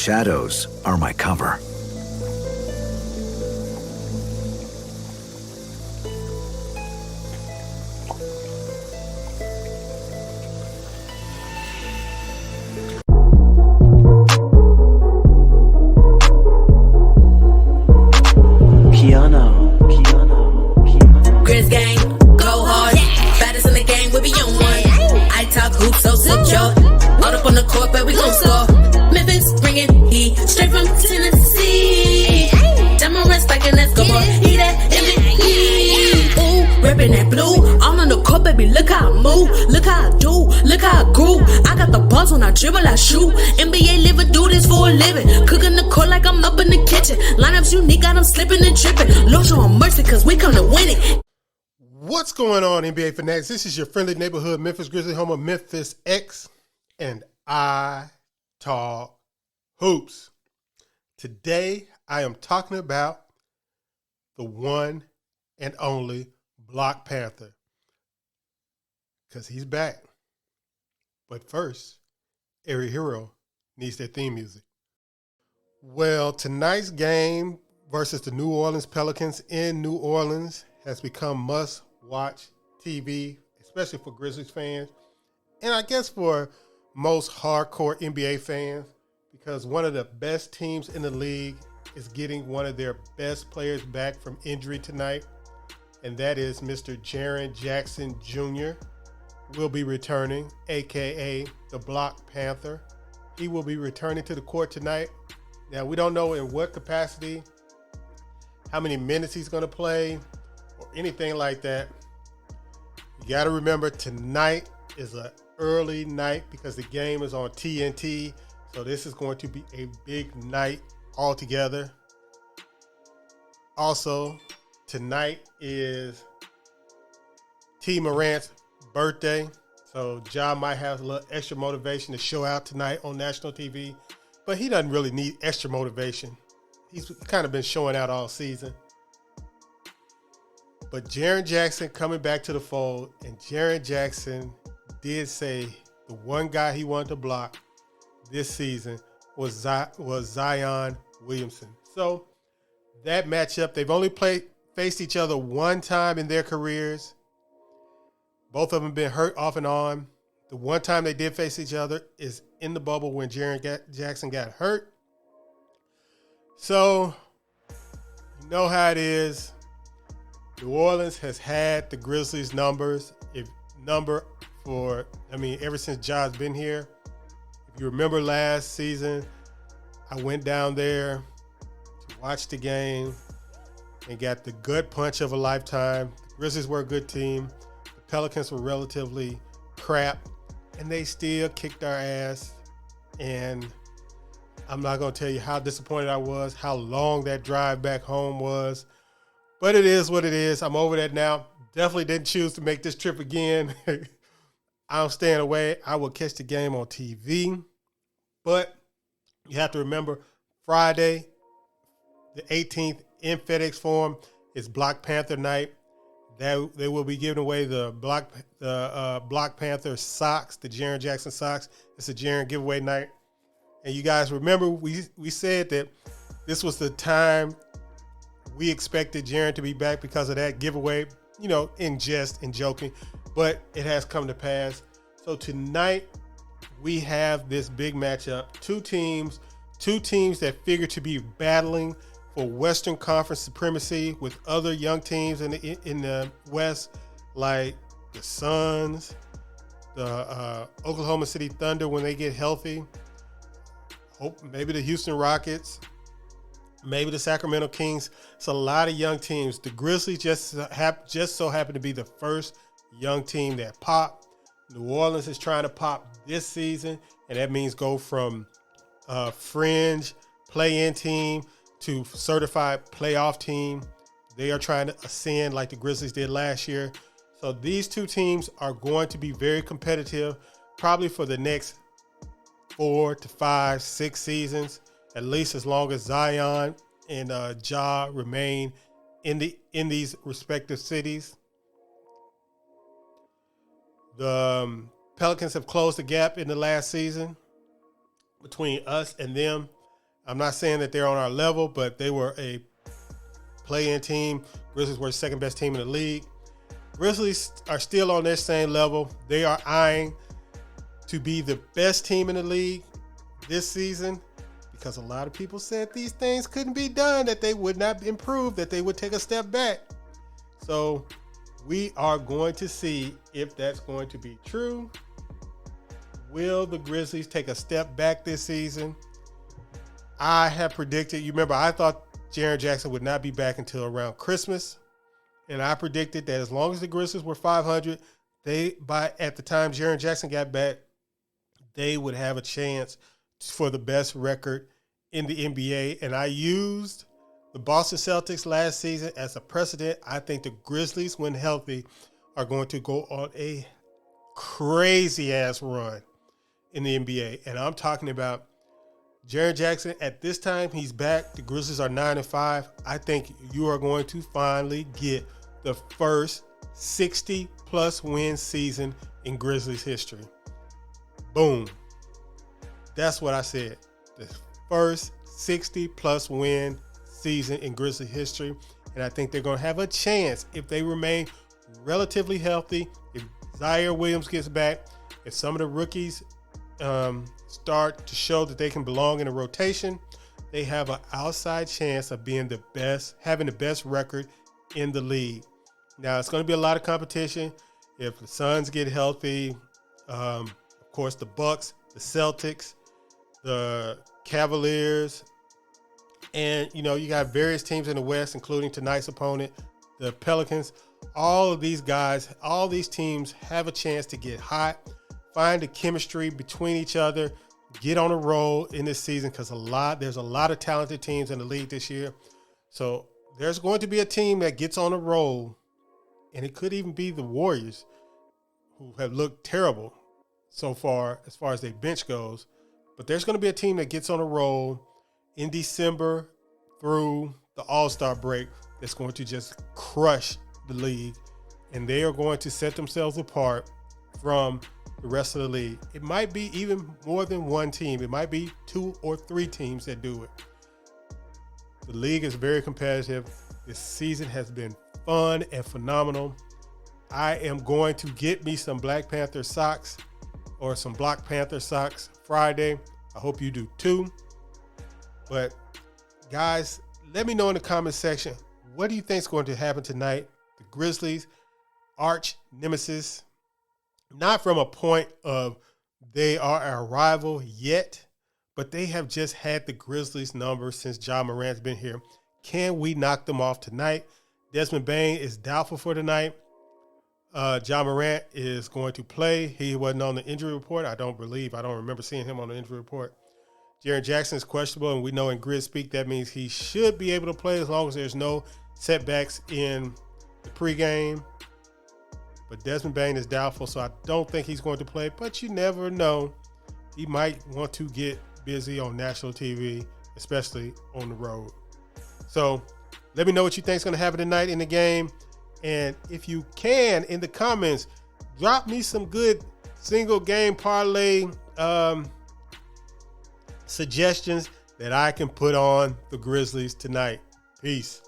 shadows are my cover. Grizz gang, go hard. Baddest in the game, we be on one. I talk hoops, so secure. All up on the court, but we gon' score. Memphis bringing heat straight from Tennessee. Diamond rest like an Escobar. He that MVP. Ooh, reppin' that blue. All on the court, baby. Look how I move. Look how I do. Look how I grew. I got the balls when I dribble, I shoot. NBA liver, do this for a living. Cooking the court like I'm up in the kitchen. Lineups unique, got them slipping and tripping. Lord, show 'em mercy, cause we come to win it. What's going on, NBA fanatics? This is your friendly neighborhood Memphis Grizzlies home of Memphis X, and I talk hoops. Today, I am talking about the one and only Black Panther, because he's back. But first, every hero needs their theme music. Well, tonight's game versus the New Orleans Pelicans in New Orleans has become must-watch TV, especially for Grizzlies fans, and I guess for most hardcore NBA fans, because one of the best teams in the league is getting one of their best players back from injury tonight, and that is Mr. Jaren Jackson Jr. will be returning, a.k.a. the Black Panther. He will be returning to the court tonight. Now, we don't know in what capacity, how many minutes he's going to play, or anything like that. You got to remember, tonight is an early night because the game is on TNT. So this is going to be a big night altogether. Also, tonight is T. Morant's birthday. So Ja might have a little extra motivation to show out tonight on national TV. But he doesn't really need extra motivation. He's kind of been showing out all season. But Jaren Jackson coming back to the fold, and Jaren Jackson did say the one guy he wanted to block this season was Zion Williamson. So that matchup, they've only faced each other one time in their careers. Both of them been hurt off and on. The one time they did face each other is in the bubble when Jaren Jackson got hurt. So you know how it is. New Orleans has had the Grizzlies ever since Ja's been here. If you remember last season, I went down there to watch the game and got the gut punch of a lifetime. The Grizzlies were a good team. The Pelicans were relatively crap, and they still kicked our ass. And I'm not going to tell you how disappointed I was, how long that drive back home was. But it is what it is. I'm over that now. Definitely didn't choose to make this trip again. I'm staying away. I will catch the game on TV. But you have to remember, Friday, the 18th, in FedEx Forum, is Black Panther night. They will be giving away the Black Panther socks, the Jaren Jackson socks. It's a Jaren giveaway night. And you guys remember, we said that this was the time we expected Jaren to be back because of that giveaway, in jest and joking, but it has come to pass. So tonight we have this big matchup. Two teams that figure to be battling for Western Conference supremacy with other young teams in the West, like the Suns, the Oklahoma City Thunder when they get healthy, maybe the Houston Rockets, maybe the Sacramento Kings. It's a lot of young teams. The Grizzlies just so happen to be the first young team that popped. New Orleans is trying to pop this season, and that means go from fringe play-in team to certified playoff team. They are trying to ascend like the Grizzlies did last year. So these two teams are going to be very competitive, probably for the next 4 to 5, 6 seasons, at least as long as Zion and Ja remain in these respective cities. The Pelicans have closed the gap in the last season between us and them. I'm not saying that they're on our level, but they were a play-in team. Grizzlies were the second best team in the league. Grizzlies are still on their same level. They are eyeing to be the best team in the league this season because a lot of people said these things couldn't be done, that they would not improve, that they would take a step back. So we are going to see if that's going to be true. Will the Grizzlies take a step back this season? I have predicted, you remember, I thought Jaren Jackson would not be back until around Christmas. And I predicted that as long as the Grizzlies were 500, at the time Jaren Jackson got back, they would have a chance for the best record in the NBA. And I used the Boston Celtics last season as a precedent. I think the Grizzlies, when healthy, are going to go on a crazy-ass run in the NBA. And I'm talking about Jaren Jackson. At this time, he's back. The Grizzlies are 9-5. I think you are going to finally get the first 60-plus win season in Grizzlies history. Boom. That's what I said. The first 60-plus win season in Grizzlies history. And I think they're going to have a chance if they remain relatively healthy, if Zaire Williams gets back, if some of the rookies start to show that they can belong in a rotation, they have an outside chance of being the best, having the best record in the league. Now, it's going to be a lot of competition. If the Suns get healthy, of course, the Bucks, the Celtics, the Cavaliers, and, you got various teams in the West, including tonight's opponent, the Pelicans. All of these guys, all these teams have a chance to get hot, find the chemistry between each other, get on a roll in this season because there's a lot of talented teams in the league this year. So there's going to be a team that gets on a roll, and it could even be the Warriors, who have looked terrible so far as their bench goes. But there's going to be a team that gets on a roll in December through the All-Star break that's going to just crush the league, and they are going to set themselves apart from the rest of the league. It might be even more than one team. It might be 2 or 3 teams that do it. The league is very competitive. This season has been fun and phenomenal. I am going to get me some Black Panther socks or some Black Panther socks Friday. I hope you do too. But guys, let me know in the comment section, what do you think is going to happen tonight? The Grizzlies, arch nemesis, not from a point of they are our rival yet, but they have just had the Grizzlies number since Ja Morant's been here. Can we knock them off tonight? Desmond Bane is doubtful for tonight. Ja Morant is going to play. He wasn't on the injury report. I don't remember seeing him on the injury report. Jaren Jackson is questionable, and we know in Grizz speak that means he should be able to play as long as there's no setbacks in the pregame. But Desmond Bane is doubtful, so I don't think he's going to play. But you never know. He might want to get busy on national TV, especially on the road. So let me know what you think is going to happen tonight in the game. And if you can, in the comments, drop me some good single game parlay suggestions that I can put on the Grizzlies tonight. Peace.